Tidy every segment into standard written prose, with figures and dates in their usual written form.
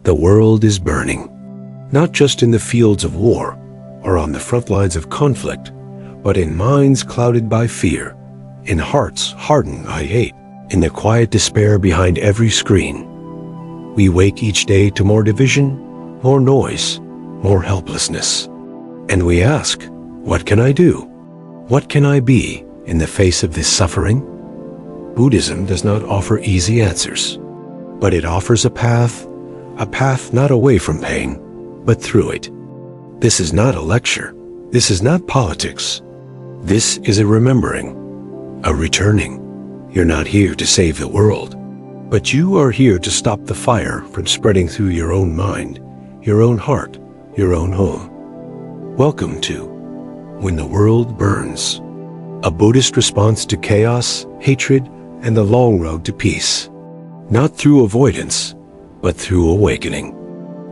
The world is burning, not just in the fields of war or on the front lines of conflict, but in minds clouded by fear, in hearts hardened by hate, in the quiet despair behind every screen. We wake each day to more division, more noise, more helplessness. And we ask, what can I do? What can I be in the face of this suffering? Buddhism does not offer easy answers, but it offers a path not away from pain, but through it. This is not a lecture. This is not politics. This is a remembering, a returning. You're not here to save the world, but you are here to stop the fire from spreading through your own mind, your own heart, your own home. Welcome to When the World Burns, a Buddhist response to chaos, hatred, and the long road to peace. Not through avoidance, but through awakening.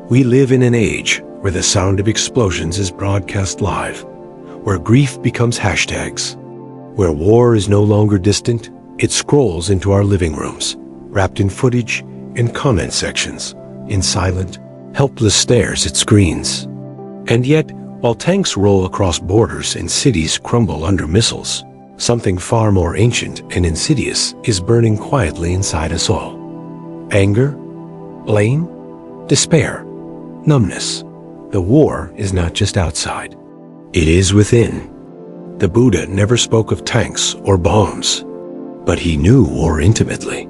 We live in an age where the sound of explosions is broadcast live, where grief becomes hashtags, where war is no longer distant. It scrolls into our living rooms, wrapped in footage, in comment sections, in silent, helpless stares at screens. And yet, while tanks roll across borders and cities crumble under missiles, something far more ancient and insidious is burning quietly inside us all. Anger, blame, despair, numbness. The war is not just outside. It is within. The Buddha never spoke of tanks or bombs, but he knew war intimately,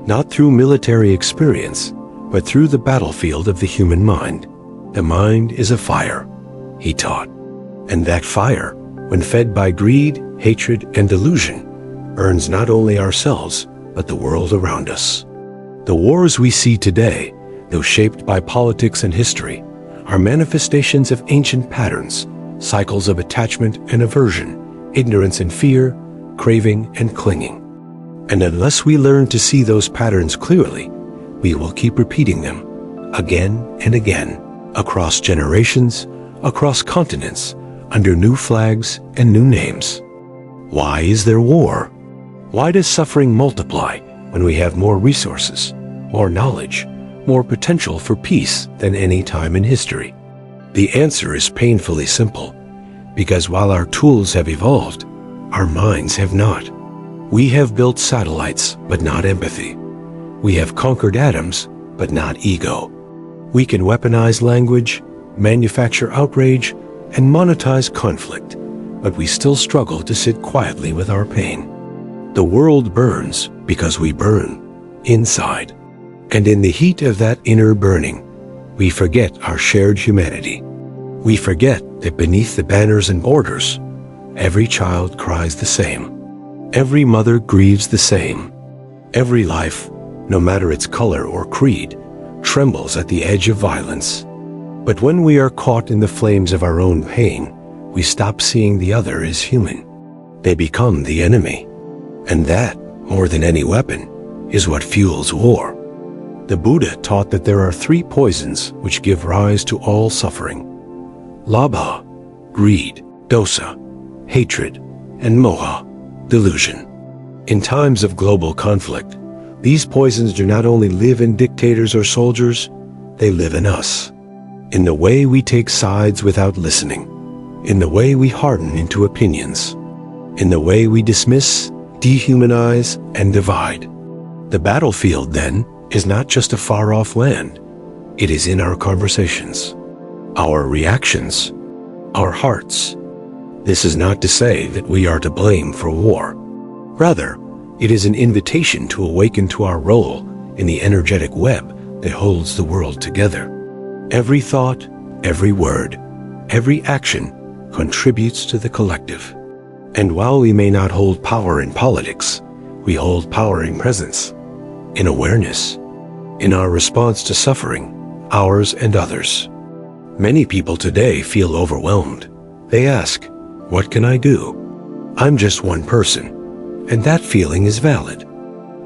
not through military experience, but through the battlefield of the human mind. The mind is a fire, he taught, and that fire, when fed by greed, hatred, and delusion, burns not only ourselves, but the world around us. The wars we see today, though shaped by politics and history, are manifestations of ancient patterns, cycles of attachment and aversion, ignorance and fear, craving and clinging. And unless we learn to see those patterns clearly, we will keep repeating them again and again, across generations, across continents, under new flags and new names. Why is there war? Why does suffering multiply when we have more resources, more knowledge, more potential for peace than any time in history? The answer is painfully simple, because while our tools have evolved, our minds have not. We have built satellites, but not empathy. We have conquered atoms, but not ego. We can weaponize language, manufacture outrage, and monetize conflict, but we still struggle to sit quietly with our pain. The world burns because we burn inside. And in the heat of that inner burning, we forget our shared humanity. We forget that beneath the banners and borders, every child cries the same. Every mother grieves the same. Every life, no matter its color or creed, trembles at the edge of violence. But when we are caught in the flames of our own pain, we stop seeing the other as human. They become the enemy. And that, more than any weapon, is what fuels war. The Buddha taught that there are three poisons which give rise to all suffering: labha, greed; dosa, hatred; and moha, delusion. In times of global conflict, these poisons do not only live in dictators or soldiers, they live in us. In the way we take sides without listening, in the way we harden into opinions, in the way we dismiss, dehumanize, and divide. The battlefield, then, is not just a far-off land. It is in our conversations, our reactions, our hearts. This is not to say that we are to blame for war. Rather, it is an invitation to awaken to our role in the energetic web that holds the world together. Every thought, every word, every action contributes to the collective. And while we may not hold power in politics, we hold power in presence, in awareness, in our response to suffering, ours and others. Many people today feel overwhelmed. They ask, what can I do? I'm just one person, and that feeling is valid.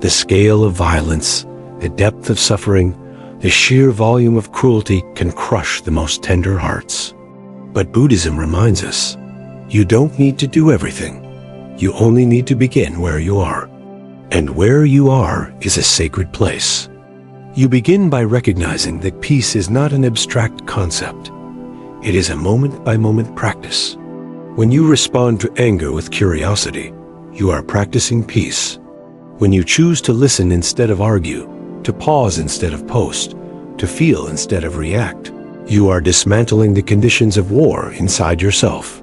The scale of violence, the depth of suffering, the sheer volume of cruelty can crush the most tender hearts. But Buddhism reminds us, you don't need to do everything. You only need to begin where you are. And where you are is a sacred place. You begin by recognizing that peace is not an abstract concept. It is a moment-by-moment practice. When you respond to anger with curiosity, you are practicing peace. When you choose to listen instead of argue, to pause instead of post, to feel instead of react, you are dismantling the conditions of war inside yourself.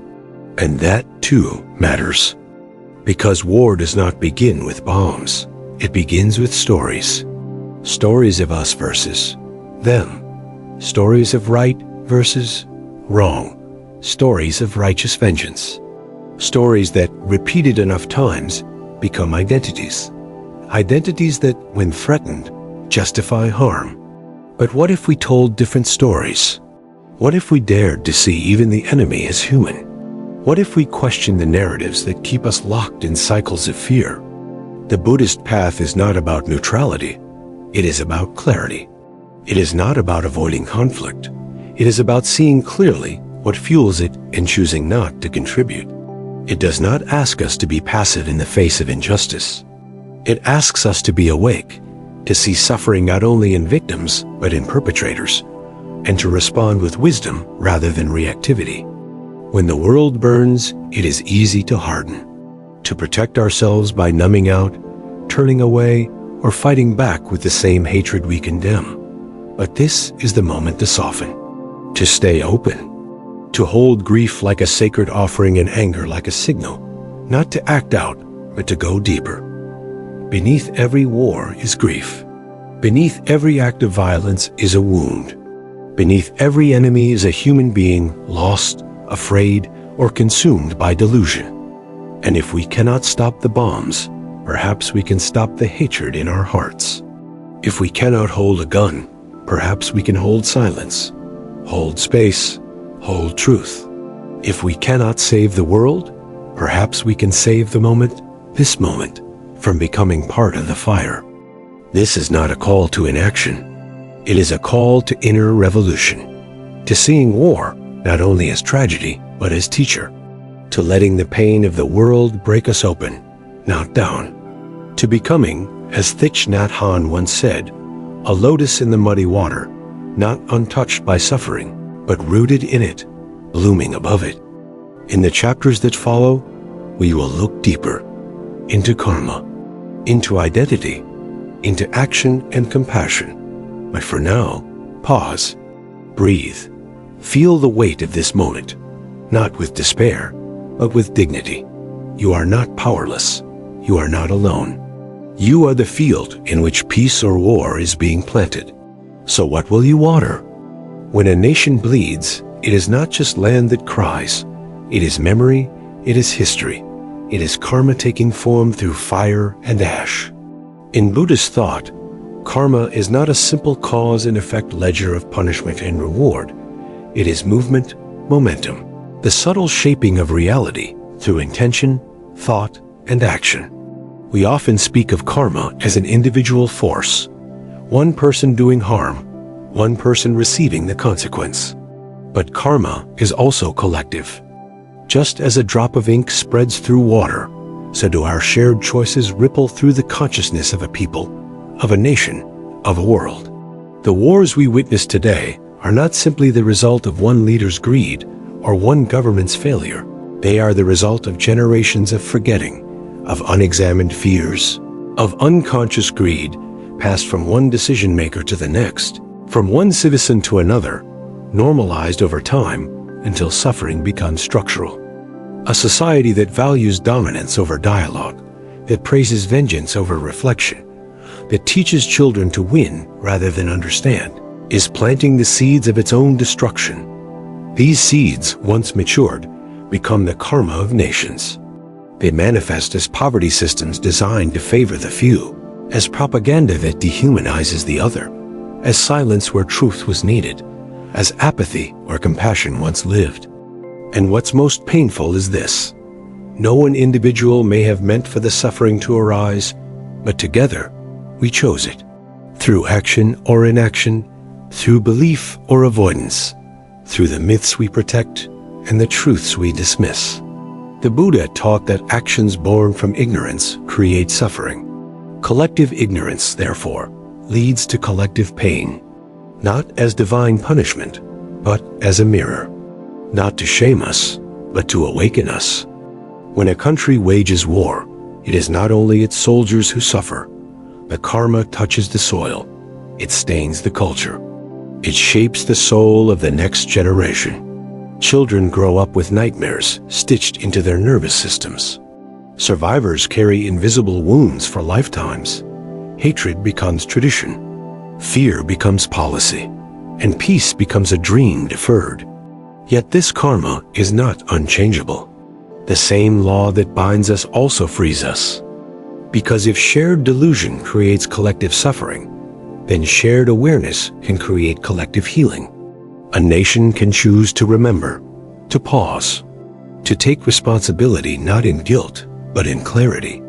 And that, too, matters. Because war does not begin with bombs. It begins with stories. Stories of us versus them. Stories of right versus wrong. Stories of righteous vengeance. Stories that, repeated enough times, become identities. Identities that, when threatened, justify harm. But what if we told different stories? What if we dared to see even the enemy as human? What if we questioned the narratives that keep us locked in cycles of fear? The Buddhist path is not about neutrality. It is about clarity. It is not about avoiding conflict. It is about seeing clearly what fuels it and choosing not to contribute. It does not ask us to be passive in the face of injustice. It asks us to be awake, to see suffering not only in victims, but in perpetrators, and to respond with wisdom rather than reactivity. When the world burns, it is easy to harden, to protect ourselves by numbing out, turning away, or fighting back with the same hatred we condemn. But this is the moment to soften, to stay open, to hold grief like a sacred offering and anger like a signal, not to act out, but to go deeper. Beneath every war is grief. Beneath every act of violence is a wound. Beneath every enemy is a human being lost, afraid, or consumed by delusion. And if we cannot stop the bombs, perhaps we can stop the hatred in our hearts. If we cannot hold a gun, perhaps we can hold silence, hold space, hold truth. If we cannot save the world, perhaps we can save the moment, this moment, from becoming part of the fire. This is not a call to inaction. It is a call to inner revolution, to seeing war not only as tragedy, but as teacher, to letting the pain of the world break us open, not down, to becoming, as Thich Nhat Hanh once said, a lotus in the muddy water, not untouched by suffering, but rooted in it, blooming above it. In the chapters that follow, we will look deeper into karma, into identity, into action and compassion. But for now, pause, breathe, feel the weight of this moment, not with despair, but with dignity. You are not powerless. You are not alone. You are the field in which peace or war is being planted. So what will you water? When a nation bleeds, it is not just land that cries. It is memory, it is history. It is karma taking form through fire and ash. In Buddhist thought, karma is not a simple cause and effect ledger of punishment and reward. It is movement, momentum, the subtle shaping of reality through intention, thought, and action. We often speak of karma as an individual force, one person doing harm, one person receiving the consequence. But karma is also collective. Just as a drop of ink spreads through water, so do our shared choices ripple through the consciousness of a people, of a nation, of a world. The wars we witness today are not simply the result of one leader's greed or one government's failure. They are the result of generations of forgetting, of unexamined fears, of unconscious greed passed from one decision maker to the next, from one citizen to another, normalized over time until suffering becomes structural. A society that values dominance over dialogue, that praises vengeance over reflection, that teaches children to win rather than understand, is planting the seeds of its own destruction. These seeds, once matured, become the karma of nations. They manifest as poverty systems designed to favor the few, as propaganda that dehumanizes the other, as silence where truth was needed, as apathy where compassion once lived. And what's most painful is this: no one individual may have meant for the suffering to arise, but together we chose it. Through action or inaction, through belief or avoidance, through the myths we protect and the truths we dismiss. The Buddha taught that actions born from ignorance create suffering. Collective ignorance, therefore, leads to collective pain, not as divine punishment, but as a mirror, not to shame us, but to awaken us. When a country wages war, it is not only its soldiers who suffer. The karma touches the soil. It stains the culture. It shapes the soul of the next generation. Children grow up with nightmares stitched into their nervous systems. Survivors carry invisible wounds for lifetimes. Hatred becomes tradition. Fear becomes policy. And peace becomes a dream deferred. Yet this karma is not unchangeable. The same law that binds us also frees us. Because if shared delusion creates collective suffering, then shared awareness can create collective healing. A nation can choose to remember, to pause, to take responsibility not in guilt, but in clarity.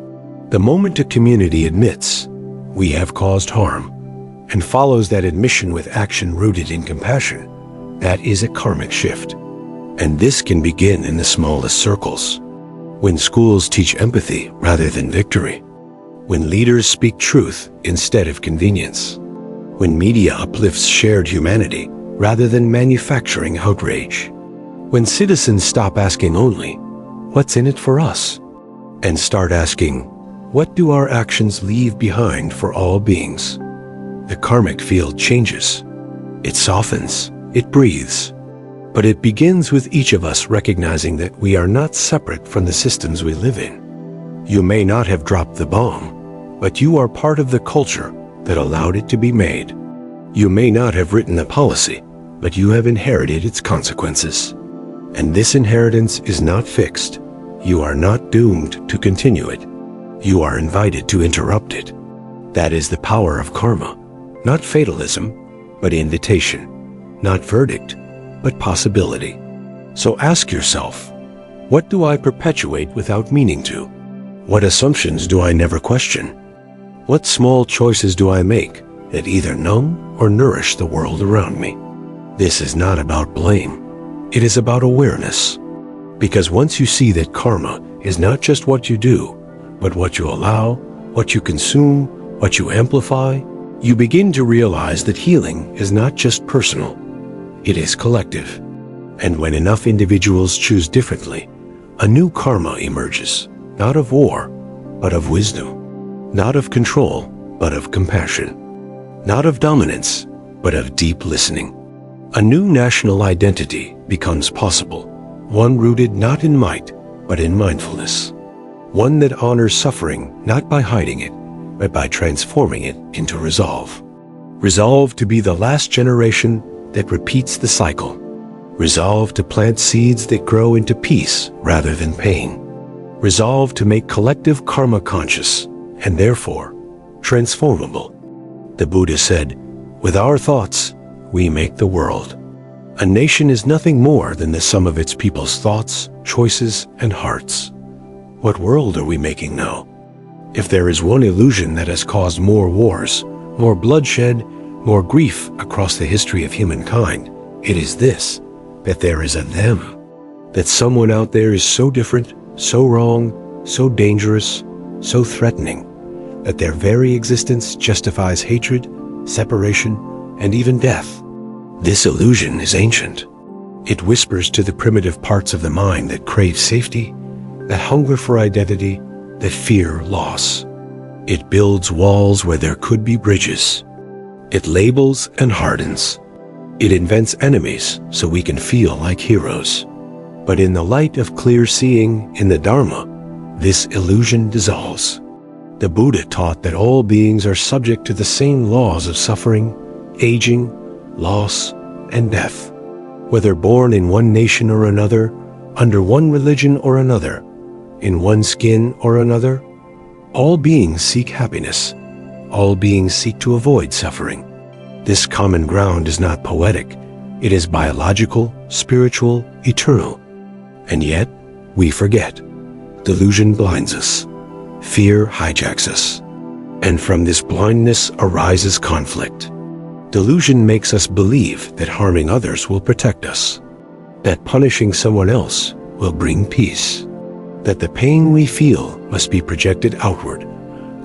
The moment a community admits, we have caused harm, and follows that admission with action rooted in compassion, that is a karmic shift. And this can begin in the smallest circles. When schools teach empathy rather than victory. When leaders speak truth instead of convenience. When media uplifts shared humanity rather than manufacturing outrage. When citizens stop asking only, what's in it for us? And start asking, what do our actions leave behind for all beings? The karmic field changes. It softens. It breathes. But it begins with each of us recognizing that we are not separate from the systems we live in. You may not have dropped the bomb, but you are part of the culture that allowed it to be made. You may not have written the policy, but you have inherited its consequences. And this inheritance is not fixed. You are not doomed to continue it. You are invited to interrupt it. That is the power of karma. Not fatalism, but invitation. Not verdict, but possibility. So ask yourself, what do I perpetuate without meaning to? What assumptions do I never question? What small choices do I make that either numb or nourish the world around me? This is not about blame. It is about awareness. Because once you see that karma is not just what you do, but what you allow, what you consume, what you amplify, you begin to realize that healing is not just personal. It is collective. And when enough individuals choose differently, a new karma emerges, not of war, but of wisdom, not of control, but of compassion, not of dominance, but of deep listening. A new national identity becomes possible, one rooted not in might, but in mindfulness, one that honors suffering not by hiding it, but by transforming it into resolve. Resolve to be the last generation that repeats the cycle. Resolve to plant seeds that grow into peace rather than pain. Resolve to make collective karma conscious and therefore transformable. The Buddha said, with our thoughts, we make the world. A nation is nothing more than the sum of its people's thoughts, choices, and hearts. What world are we making now? If there is one illusion that has caused more wars, more bloodshed, more grief across the history of humankind, it is this, that there is a them, that someone out there is so different, so wrong, so dangerous, so threatening, that their very existence justifies hatred, separation, and even death. This illusion is ancient. It whispers to the primitive parts of the mind that crave safety, that hunger for identity, that fear loss. It builds walls where there could be bridges. It labels and hardens. It invents enemies so we can feel like heroes. But in the light of clear seeing in the Dharma, this illusion dissolves. The Buddha taught that all beings are subject to the same laws of suffering, aging, loss, and death. Whether born in one nation or another, under one religion or another, in one skin or another, all beings seek happiness. All beings seek to avoid suffering. This common ground is not poetic. It is biological, spiritual, eternal. And yet, we forget. Delusion blinds us. Fear hijacks us. And from this blindness arises conflict. Delusion makes us believe that harming others will protect us, that punishing someone else will bring peace, that the pain we feel must be projected outward,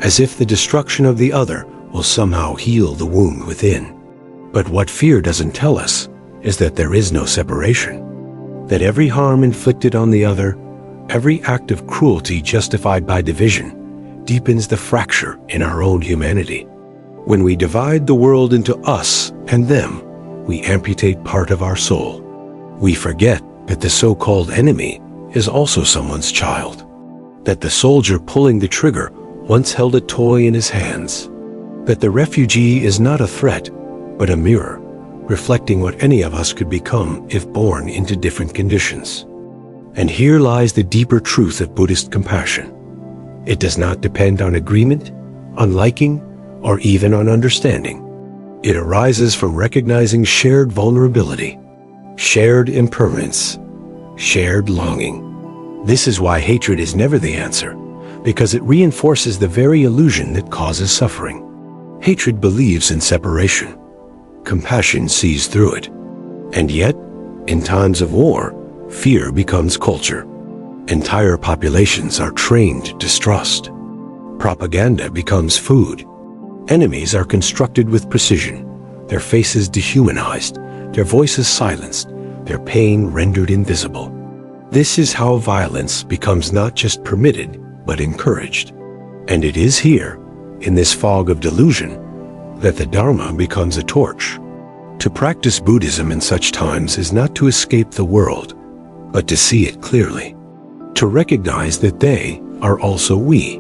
as if the destruction of the other will somehow heal the wound within. But what fear doesn't tell us is that there is no separation, that every harm inflicted on the other, every act of cruelty justified by division, deepens the fracture in our own humanity. When we divide the world into us and them, we amputate part of our soul. We forget that the so-called enemy is also someone's child, that the soldier pulling the trigger once held a toy in his hands, that the refugee is not a threat, but a mirror, reflecting what any of us could become if born into different conditions. And here lies the deeper truth of Buddhist compassion. It does not depend on agreement, on liking, or even on understanding. It arises from recognizing shared vulnerability, shared impermanence, shared longing. This is why hatred is never the answer, because it reinforces the very illusion that causes suffering. Hatred believes in separation. Compassion sees through it. And yet, in times of war, fear becomes culture. Entire populations are trained to distrust. Propaganda becomes food. Enemies are constructed with precision, their faces dehumanized, their voices silenced, their pain rendered invisible. This is how violence becomes not just permitted, but encouraged. And it is here, in this fog of delusion, that the Dharma becomes a torch. To practice Buddhism in such times is not to escape the world, but to see it clearly. To recognize that they are also we,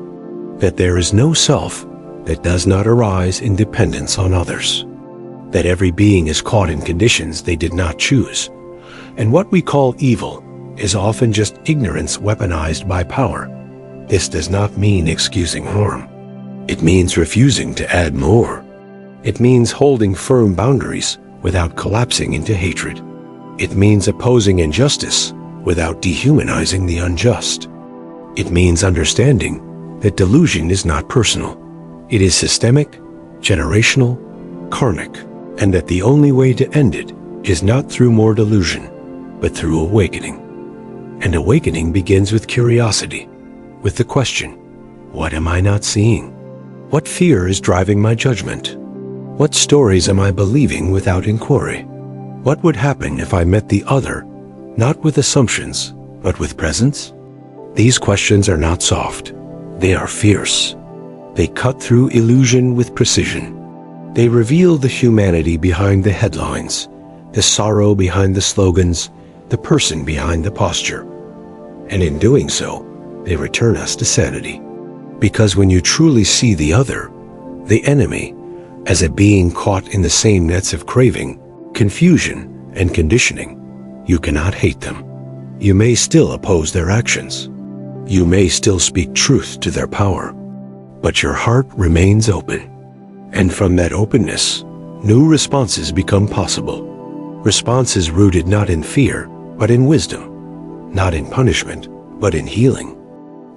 that there is no self that does not arise in dependence on others, that every being is caught in conditions they did not choose, and what we call evil is often just ignorance weaponized by power. This does not mean excusing harm. It means refusing to add more. It means holding firm boundaries without collapsing into hatred. It means opposing injustice without dehumanizing the unjust. It means understanding that delusion is not personal. It is systemic, generational, karmic, and that the only way to end it is not through more delusion, but through awakening. And awakening begins with curiosity, with the question, what am I not seeing? What fear is driving my judgment? What stories am I believing without inquiry? What would happen if I met the other, not with assumptions, but with presence? These questions are not soft. They are fierce. They cut through illusion with precision. They reveal the humanity behind the headlines, the sorrow behind the slogans, the person behind the posture. And in doing so, they return us to sanity. Because when you truly see the other, the enemy, as a being caught in the same nets of craving, confusion, and conditioning, you cannot hate them. You may still oppose their actions. You may still speak truth to their power. But your heart remains open. And from that openness, new responses become possible. Responses rooted not in fear, but in wisdom. Not in punishment, but in healing.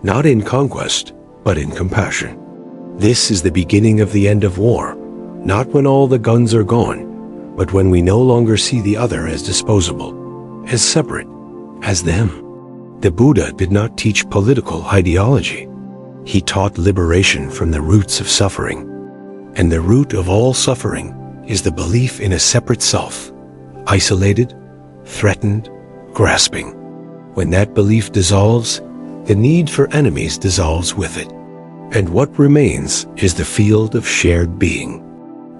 Not in conquest, but in compassion. This is the beginning of the end of war, not when all the guns are gone, but when we no longer see the other as disposable, as separate, as them. The Buddha did not teach political ideology. He taught liberation from the roots of suffering. And the root of all suffering is the belief in a separate self, isolated, threatened, grasping. When that belief dissolves, the need for enemies dissolves with it. And what remains is the field of shared being.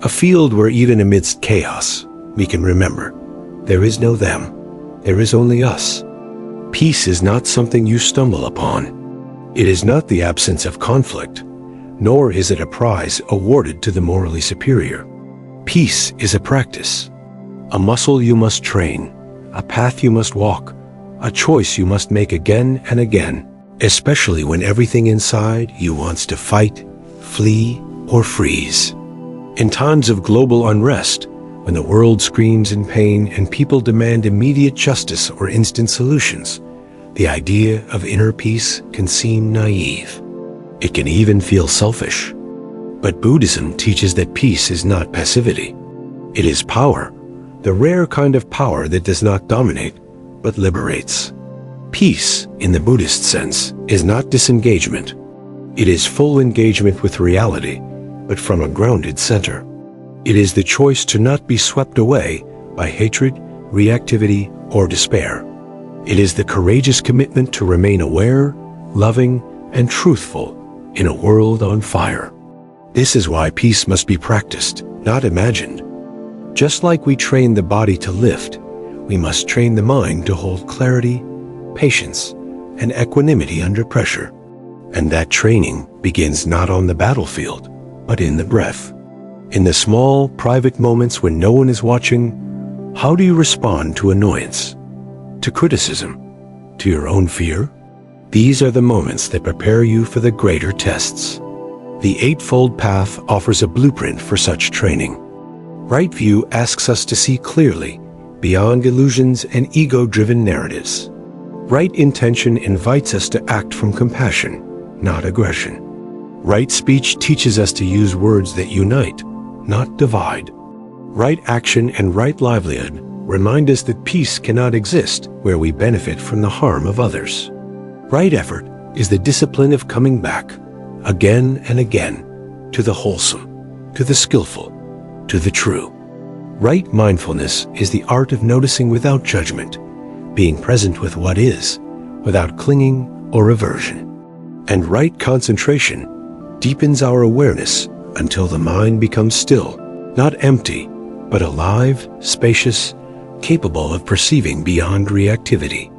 A field where even amidst chaos, we can remember, there is no them, there is only us. Peace is not something you stumble upon. It is not the absence of conflict, nor is it a prize awarded to the morally superior. Peace is a practice, a muscle you must train, a path you must walk, a choice you must make again and again, especially when everything inside you wants to fight, flee, or freeze. In times of global unrest, when the world screams in pain and people demand immediate justice or instant solutions, the idea of inner peace can seem naive. It can even feel selfish. But Buddhism teaches that peace is not passivity. It is power, the rare kind of power that does not dominate, but liberates. Peace, in the Buddhist sense, is not disengagement. It is full engagement with reality, but from a grounded center. It is the choice to not be swept away by hatred, reactivity, or despair. It is the courageous commitment to remain aware, loving, and truthful in a world on fire. This is why peace must be practiced, not imagined. Just like we train the body to lift, we must train the mind to hold clarity, patience, and equanimity under pressure. And that training begins not on the battlefield, but in the breath. In the small, private moments when no one is watching, how do you respond to annoyance, to criticism, to your own fear? These are the moments that prepare you for the greater tests. The Eightfold Path offers a blueprint for such training. Right view asks us to see clearly, beyond illusions and ego-driven narratives. Right intention invites us to act from compassion, not aggression. Right speech teaches us to use words that unite, not divide. Right action and right livelihood remind us that peace cannot exist where we benefit from the harm of others. Right effort is the discipline of coming back, again and again, to the wholesome, to the skillful, to the true. Right mindfulness is the art of noticing without judgment, being present with what is, without clinging or aversion. And right concentration deepens our awareness until the mind becomes still, not empty, but alive, spacious, capable of perceiving beyond reactivity.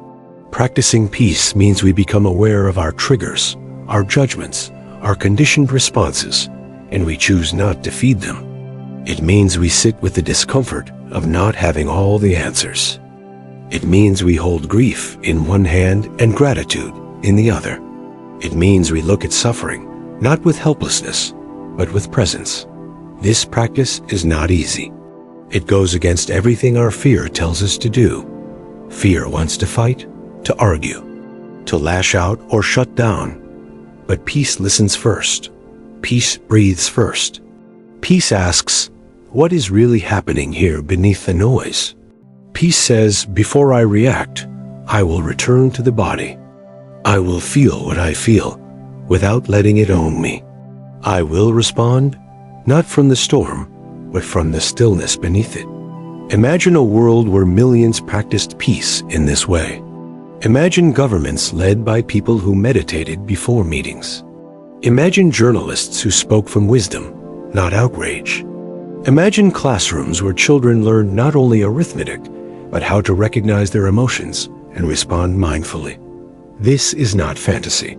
Practicing peace means we become aware of our triggers, our judgments, our conditioned responses, and we choose not to feed them. It means we sit with the discomfort of not having all the answers. It means we hold grief in one hand and gratitude in the other. It means we look at suffering, not with helplessness, but with presence. This practice is not easy. It goes against everything our fear tells us to do. Fear wants to fight, to argue, to lash out or shut down. But peace listens first. Peace breathes first. Peace asks, what is really happening here beneath the noise? Peace says, before I react, I will return to the body. I will feel what I feel, without letting it own me. I will respond, not from the storm, but from the stillness beneath it. Imagine a world where millions practiced peace in this way. Imagine governments led by people who meditated before meetings. Imagine journalists who spoke from wisdom, not outrage. Imagine classrooms where children learned not only arithmetic, but how to recognize their emotions and respond mindfully. This is not fantasy.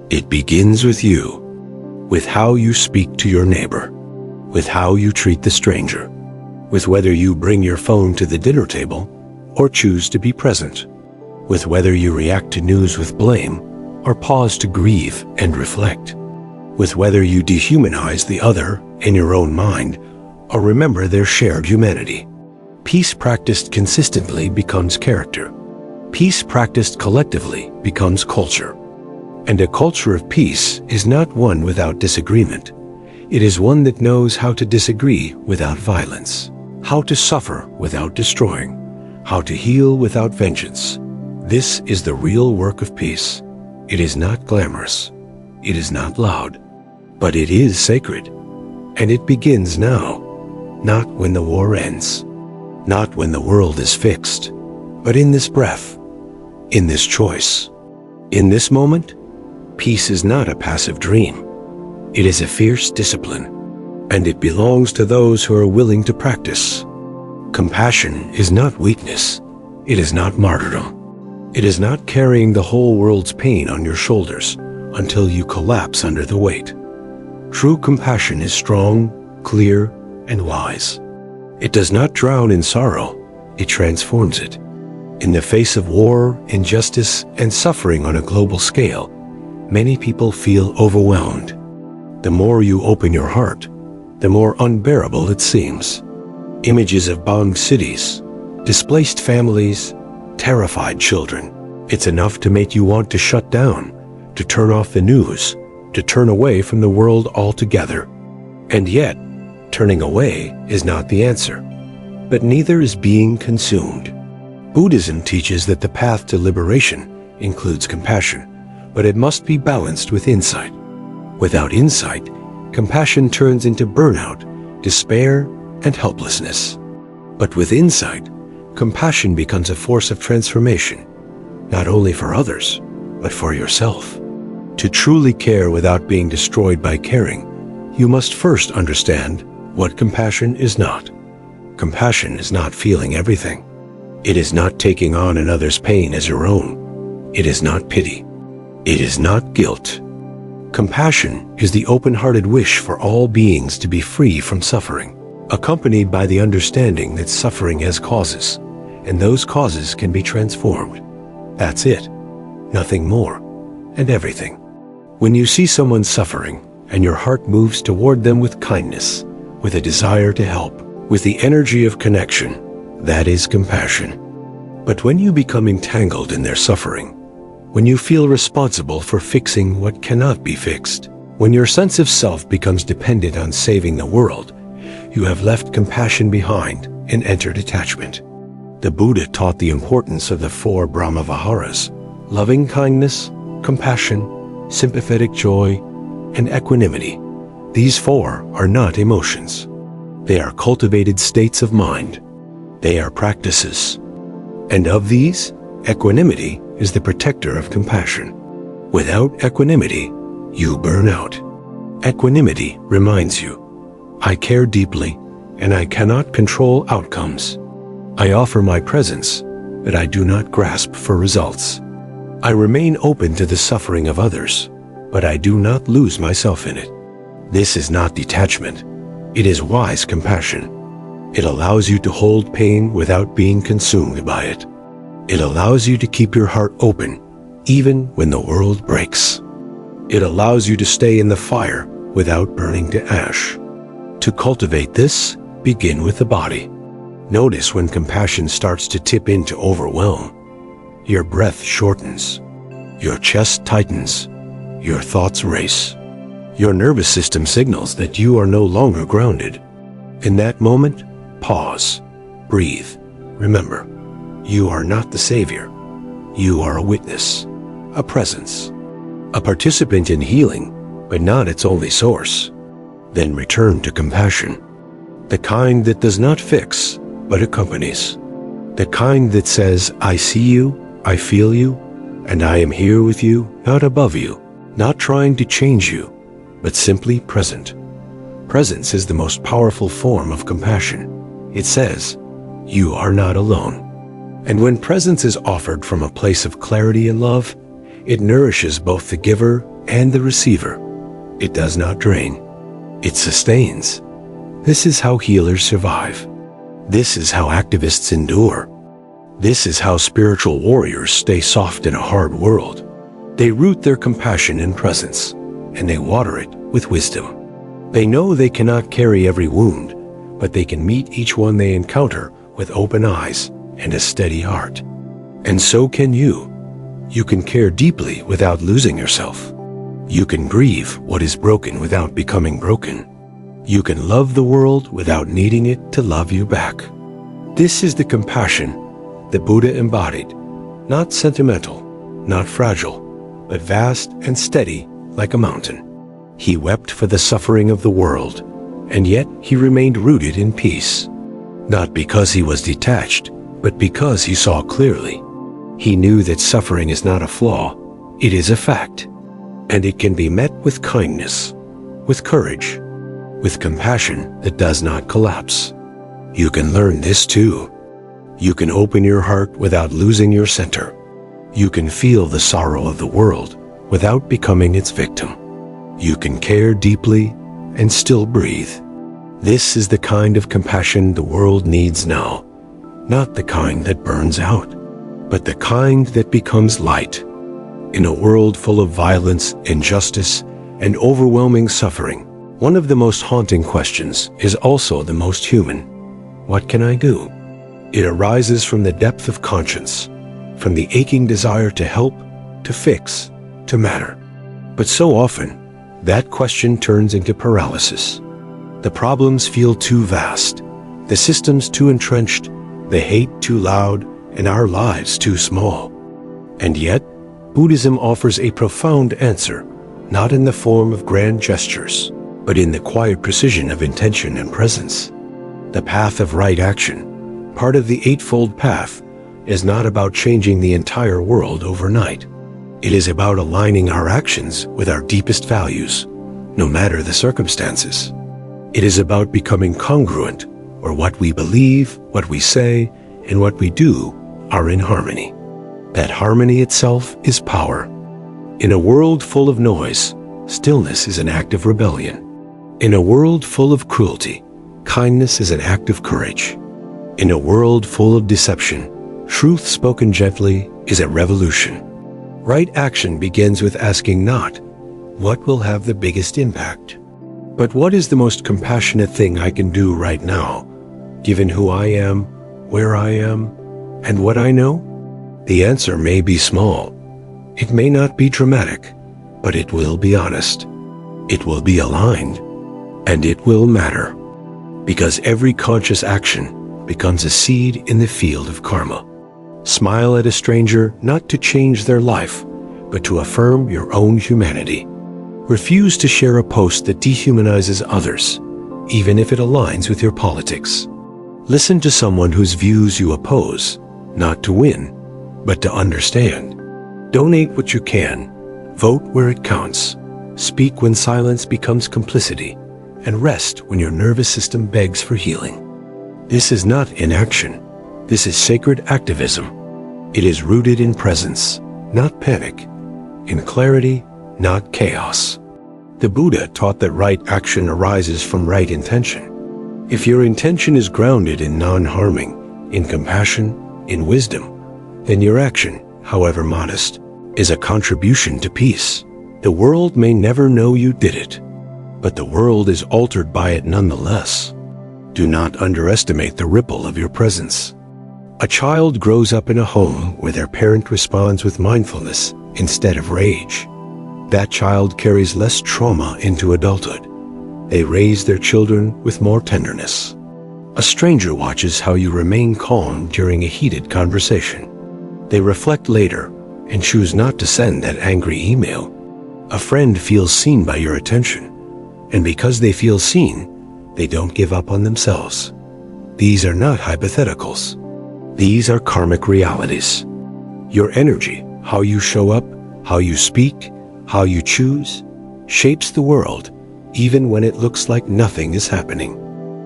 It begins with you, with how you speak to your neighbor, with how you treat the stranger, with whether you bring your phone to the dinner table or choose to be present, with whether you react to news with blame or pause to grieve and reflect, with whether you dehumanize the other in your own mind or remember their shared humanity. Peace practiced consistently becomes character. Peace practiced collectively becomes culture. And a culture of peace is not one without disagreement. It is one that knows how to disagree without violence, how to suffer without destroying, how to heal without vengeance. This is the real work of peace. It is not glamorous. It is not loud. But it is sacred. And it begins now, not when the war ends, not when the world is fixed, but in this breath, in this choice. In this moment, peace is not a passive dream. It is a fierce discipline, and it belongs to those who are willing to practice. Compassion is not weakness. It is not martyrdom. It is not carrying the whole world's pain on your shoulders until you collapse under the weight. True compassion is strong, clear, and wise. It does not drown in sorrow. It transforms it. In the face of war, injustice, and suffering on a global scale, many people feel overwhelmed. The more you open your heart, the more unbearable it seems. Images of bombed cities, displaced families, terrified children. It's enough to make you want to shut down, to turn off the news, to turn away from the world altogether. And yet, turning away is not the answer, but neither is being consumed. Buddhism teaches that the path to liberation includes compassion, but it must be balanced with insight. Without insight, compassion turns into burnout, despair, and helplessness. But with insight, compassion becomes a force of transformation, not only for others, but for yourself. To truly care without being destroyed by caring, you must first understand what compassion is not. Compassion is not feeling everything. It is not taking on another's pain as your own. It is not pity. It is not guilt. Compassion is the open-hearted wish for all beings to be free from suffering, accompanied by the understanding that suffering has causes, and those causes can be transformed. That's it. Nothing more, and everything. When you see someone suffering, and your heart moves toward them with kindness, with a desire to help, with the energy of connection, that is compassion. But when you become entangled in their suffering, when you feel responsible for fixing what cannot be fixed, when your sense of self becomes dependent on saving the world, you have left compassion behind and entered attachment. The Buddha taught the importance of the 4 Brahma-viharas: loving kindness, compassion, sympathetic joy, and equanimity. These 4 are not emotions. They are cultivated states of mind. They are practices. And of these, equanimity is the protector of compassion. Without equanimity, you burn out. Equanimity reminds you, I care deeply, and I cannot control outcomes. I offer my presence, but I do not grasp for results. I remain open to the suffering of others, but I do not lose myself in it. This is not detachment. It is wise compassion. It allows you to hold pain without being consumed by it. It allows you to keep your heart open, even when the world breaks. It allows you to stay in the fire without burning to ash. To cultivate this, begin with the body. Notice when compassion starts to tip into overwhelm. Your breath shortens. Your chest tightens. Your thoughts race. Your nervous system signals that you are no longer grounded. In that moment, pause. Breathe. Remember, you are not the savior. You are a witness, a presence, a participant in healing, but not its only source. Then return to compassion, the kind that does not fix, but accompanies. The kind that says, I see you, I feel you, and I am here with you, not above you, not trying to change you, but simply present. Presence is the most powerful form of compassion. It says, you are not alone. And when presence is offered from a place of clarity and love, it nourishes both the giver and the receiver. It does not drain. It sustains. This is how healers survive. This is how activists endure. This is how spiritual warriors stay soft in a hard world. They root their compassion in presence, and they water it with wisdom. They know they cannot carry every wound, but they can meet each one they encounter with open eyes and a steady heart. And so can you. You can care deeply without losing yourself. You can grieve what is broken without becoming broken. You can love the world without needing it to love you back. This is the compassion the Buddha embodied, not sentimental, not fragile, but vast and steady like a mountain. He wept for the suffering of the world, and yet he remained rooted in peace. Not because he was detached, but because he saw clearly. He knew that suffering is not a flaw, it is a fact, and it can be met with kindness, with courage, with compassion that does not collapse. You can learn this too. You can open your heart without losing your center. You can feel the sorrow of the world without becoming its victim. You can care deeply and still breathe. This is the kind of compassion the world needs now. Not the kind that burns out, but the kind that becomes light. In a world full of violence, injustice, and overwhelming suffering, one of the most haunting questions is also the most human. What can I do? It arises from the depth of conscience, from the aching desire to help, to fix, to matter. But so often, that question turns into paralysis. The problems feel too vast, the systems too entrenched, the hate too loud, and our lives too small. And yet, Buddhism offers a profound answer, not in the form of grand gestures, but in the quiet precision of intention and presence. The path of right action, part of the Eightfold Path, is not about changing the entire world overnight. It is about aligning our actions with our deepest values, no matter the circumstances. It is about becoming congruent, where what we believe, what we say, and what we do are in harmony. That harmony itself is power. In a world full of noise, stillness is an act of rebellion. In a world full of cruelty, kindness is an act of courage. In a world full of deception, truth spoken gently is a revolution. Right action begins with asking not, what will have the biggest impact? But what is the most compassionate thing I can do right now, given who I am, where I am, and what I know? The answer may be small. It may not be dramatic, but it will be honest. It will be aligned, and it will matter. Because every conscious action becomes a seed in the field of karma. Smile at a stranger not to change their life, but to affirm your own humanity. Refuse to share a post that dehumanizes others, even if it aligns with your politics. Listen to someone whose views you oppose, not to win, but to understand. Donate what you can, vote where it counts, speak when silence becomes complicity, and rest when your nervous system begs for healing. This is not inaction. This is sacred activism. It is rooted in presence, not panic, in clarity, not chaos. The Buddha taught that right action arises from right intention. If your intention is grounded in non-harming, in compassion, in wisdom, then your action, however modest, is a contribution to peace. The world may never know you did it, but the world is altered by it nonetheless. Do not underestimate the ripple of your presence. A child grows up in a home where their parent responds with mindfulness instead of rage. That child carries less trauma into adulthood. They raise their children with more tenderness. A stranger watches how you remain calm during a heated conversation. They reflect later and choose not to send that angry email. A friend feels seen by your attention, and because they feel seen, they don't give up on themselves. These are not hypotheticals. These are karmic realities. Your energy, how you show up, how you speak, how you choose, shapes the world, even when it looks like nothing is happening.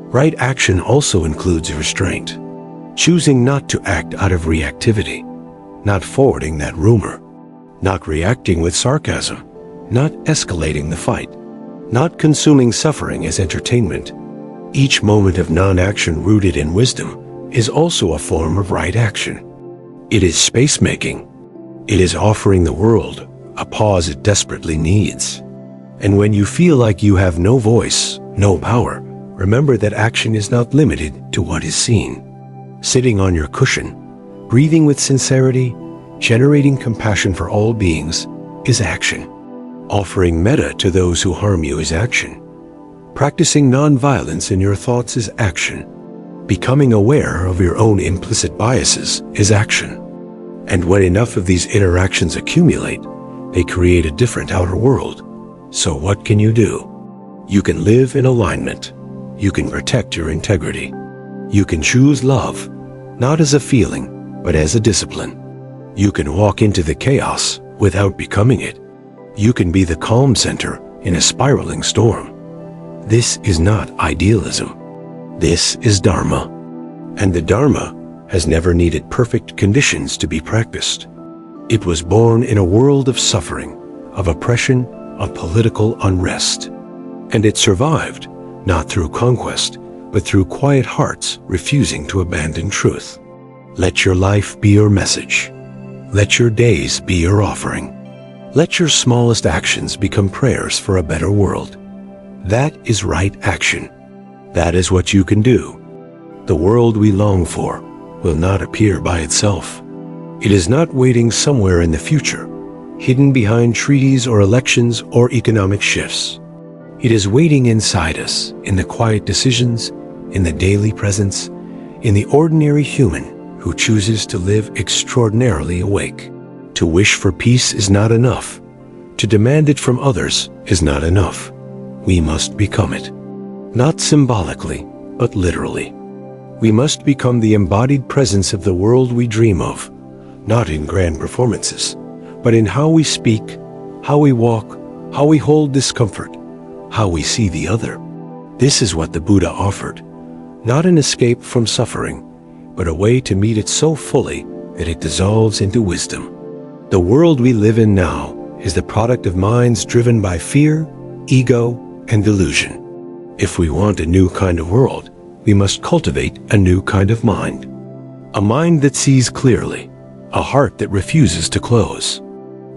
Right action also includes restraint, choosing not to act out of reactivity, not forwarding that rumor, not reacting with sarcasm, not escalating the fight, not consuming suffering as entertainment. Each moment of non-action rooted in wisdom is also a form of right action. It is space-making. It is offering the world a pause it desperately needs. And when you feel like you have no voice, no power, remember that action is not limited to what is seen. Sitting on your cushion, breathing with sincerity, generating compassion for all beings is action. Offering metta to those who harm you is action. Practicing non-violence in your thoughts is action. Becoming aware of your own implicit biases is action. And when enough of these interactions accumulate, they create a different outer world. So what can you do? You can live in alignment. You can protect your integrity. You can choose love, not as a feeling, but as a discipline. You can walk into the chaos without becoming it. You can be the calm center in a spiraling storm. This is not idealism. This is Dharma. And the Dharma has never needed perfect conditions to be practiced. It was born in a world of suffering, of oppression, of political unrest. And it survived, not through conquest, but through quiet hearts refusing to abandon truth. Let your life be your message. Let your days be your offering. Let your smallest actions become prayers for a better world. That is right action. That is what you can do. The world we long for will not appear by itself. It is not waiting somewhere in the future, hidden behind treaties or elections or economic shifts. It is waiting inside us, in the quiet decisions, in the daily presence, in the ordinary human who chooses to live extraordinarily awake. To wish for peace is not enough. To demand it from others is not enough. we must become it. Not symbolically, but literally. We must become the embodied presence of the world we dream of, not in grand performances, but in how we speak, how we walk, how we hold discomfort, how we see the other. This is what the Buddha offered, not an escape from suffering, but a way to meet it so fully that it dissolves into wisdom. The world we live in now is the product of minds driven by fear, ego, and delusion. If we want a new kind of world, we must cultivate a new kind of mind. A mind that sees clearly, a heart that refuses to close,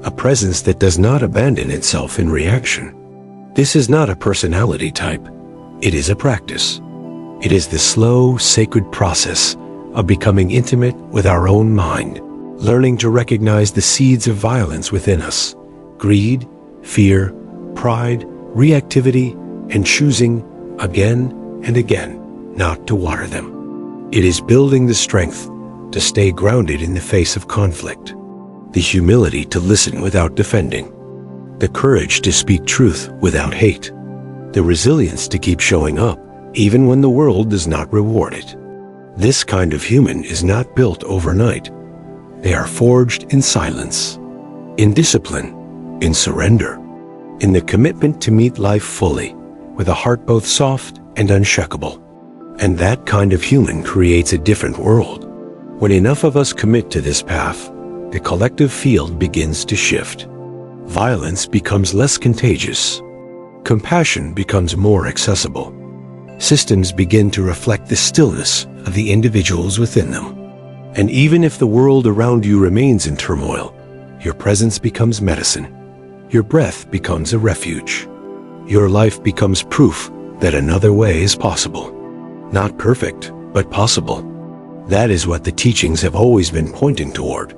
a presence that does not abandon itself in reaction. This is not a personality type. It is a practice. It is the slow, sacred process of becoming intimate with our own mind, learning to recognize the seeds of violence within us, greed, fear, pride, reactivity, and choosing again and again not to water them. It is building the strength to stay grounded in the face of conflict, the humility to listen without defending, the courage to speak truth without hate, the resilience to keep showing up even when the world does not reward it. This kind of human is not built overnight. They are forged in silence, in discipline, in surrender, in the commitment to meet life fully, with a heart both soft and unshakable. And that kind of human creates a different world. When enough of us commit to this path, the collective field begins to shift. Violence becomes less contagious. Compassion becomes more accessible. Systems begin to reflect the stillness of the individuals within them. And even if the world around you remains in turmoil, your presence becomes medicine. Your breath becomes a refuge. Your life becomes proof that another way is possible. Not perfect, but possible. That is what the teachings have always been pointing toward.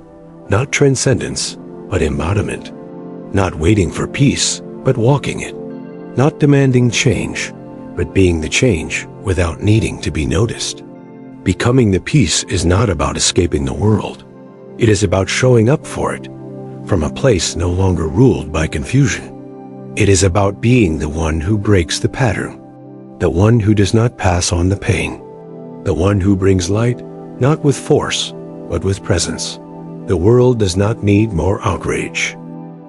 Not transcendence, but embodiment. Not waiting for peace, but walking it. Not demanding change, but being the change without needing to be noticed. Becoming the peace is not about escaping the world. It is about showing up for it, from a place no longer ruled by confusion. It is about being the one who breaks the pattern, the one who does not pass on the pain, the one who brings light not with force, but with presence. The world does not need more outrage.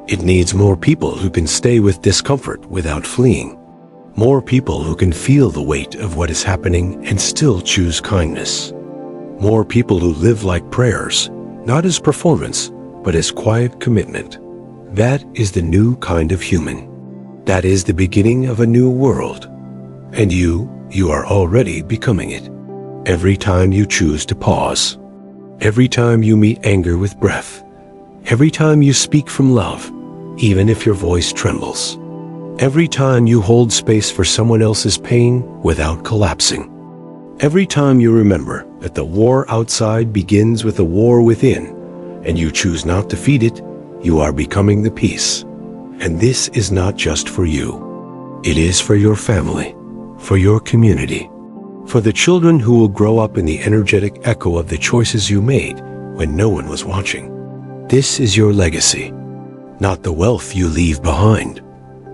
It needs more people who can stay with discomfort without fleeing. More people who can feel the weight of what is happening and still choose kindness. More people who live like prayers, not as performance, but as quiet commitment. That is the new kind of human. That is the beginning of a new world. And you are already becoming it. Every time you choose to pause. Every time you meet anger with breath. Every time you speak from love, even if your voice trembles. Every time you hold space for someone else's pain without collapsing. Every time you remember that the war outside begins with a war within, and you choose not to feed it, you are becoming the peace. And this is not just for you. It is for your family, for your community, for the children who will grow up in the energetic echo of the choices you made when no one was watching. This is your legacy, not the wealth you leave behind,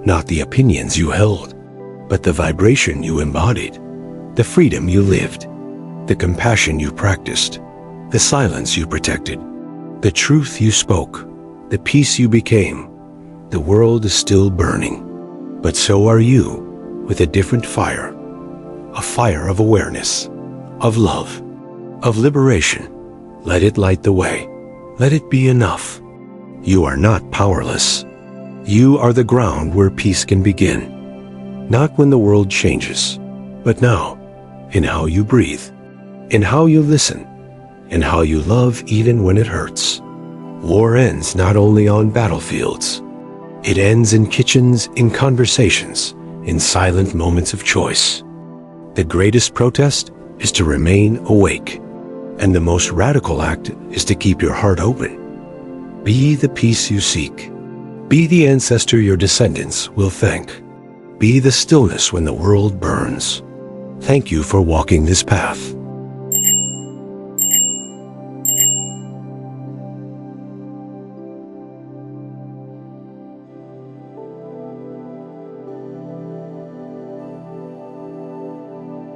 not the opinions you held, but the vibration you embodied, the freedom you lived, the compassion you practiced, the silence you protected, the truth you spoke, the peace you became. The world is still burning, but so are you, with a different fire, a fire of awareness, of love, of liberation. Let it light the way. Let it be enough. You are not powerless. You are the ground where peace can begin. Not when the world changes, but now, in how you breathe, in how you listen, in how you love even when it hurts. War ends not only on battlefields. It ends in kitchens, in conversations, in silent moments of choice. The greatest protest is to remain awake, and the most radical act is to keep your heart open. Be the peace you seek. Be the ancestor your descendants will thank. Be the stillness when the world burns. Thank you for walking this path.